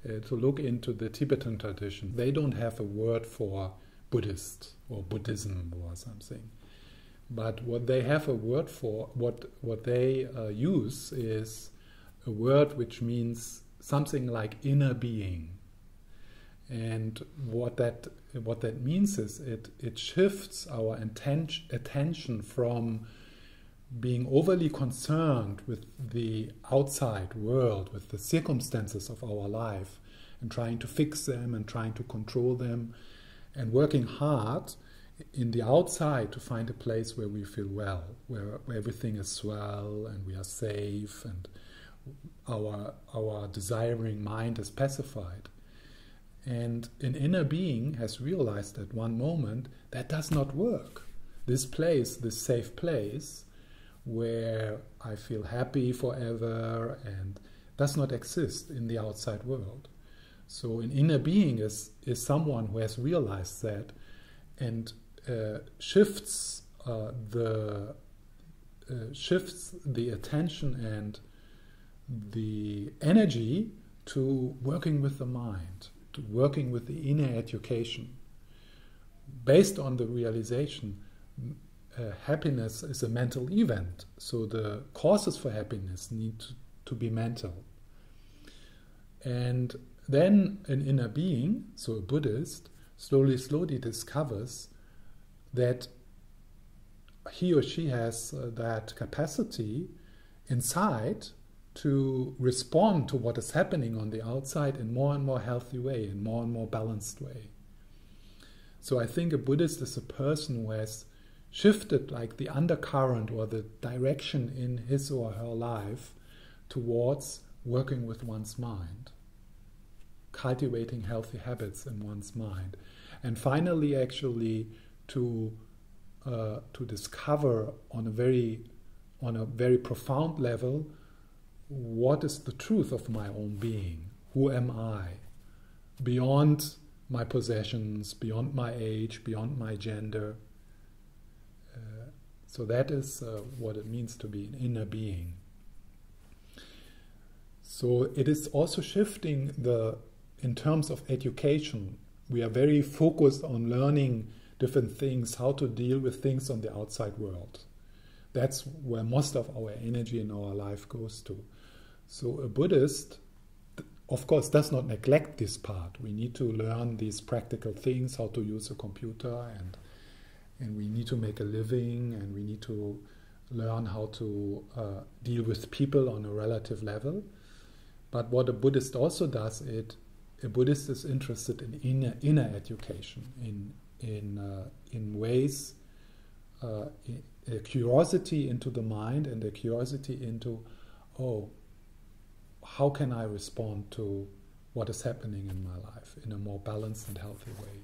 to look into the Tibetan tradition. They don't have a word for Buddhist or Buddhism or something. But what they have a word for, what they use is a word which means something like inner being. And what that means is it shifts our attention from being overly concerned with the outside world, with the circumstances of our life, and trying to fix them and trying to control them, and working hard in the outside to find a place where we feel well, where everything is well and we are safe and our desiring mind is pacified. And an inner being has realized at one moment that does not work. This place, this safe place, where I feel happy forever and does not exist in the outside world. So an inner being is someone who has realized that and shifts the attention and the energy to working with the mind, to working with the inner education, based on the realization happiness is a mental event, so the causes for happiness need to be mental. And then an inner being, so a Buddhist, slowly discovers that he or she has that capacity inside to respond to what is happening on the outside in more and more healthy way, in more and more balanced way. So I think a Buddhist is a person who has shifted like the undercurrent or the direction in his or her life towards working with one's mind, cultivating healthy habits in one's mind, and finally actually to discover on a very profound level what is the truth of my own being. Who am I? Beyond my possessions, beyond my age, beyond my gender. So that is what it means to be an inner being. So it is also shifting in terms of education. We are very focused on learning different things, how to deal with things on the outside world. That's where most of our energy in our life goes to. So a Buddhist, of course, does not neglect this part. We need to learn these practical things, how to use a computer, and we need to make a living, and we need to learn how to deal with people on a relative level. But what a Buddhist also does, a Buddhist is interested in inner education, in ways, a curiosity into the mind and a curiosity into, how can I respond to what is happening in my life in a more balanced and healthy way.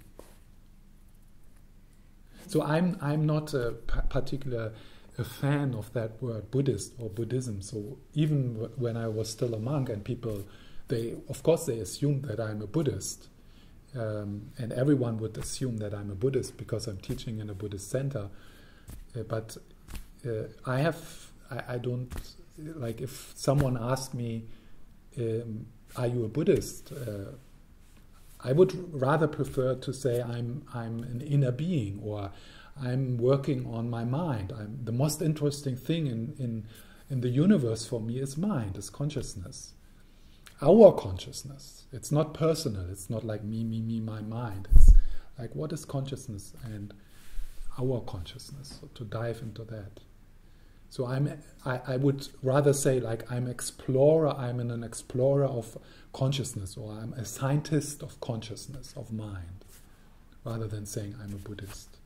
So I'm not a particular fan of that word Buddhist or Buddhism. So even when I was still a monk and people, they assumed that I'm a Buddhist. And everyone would assume that I'm a Buddhist because I'm teaching in a Buddhist center. But I don't, like if someone asked me, are you a Buddhist? I would rather prefer to say I'm an inner being, or I'm working on my mind. The most interesting thing in the universe for me is mind, is consciousness. Our consciousness. It's not personal. It's not like me, my mind. It's like, what is consciousness and our consciousness? So to dive into that. So I would rather say like I'm an explorer of consciousness, or I'm a scientist of consciousness, of mind, rather than saying I'm a Buddhist.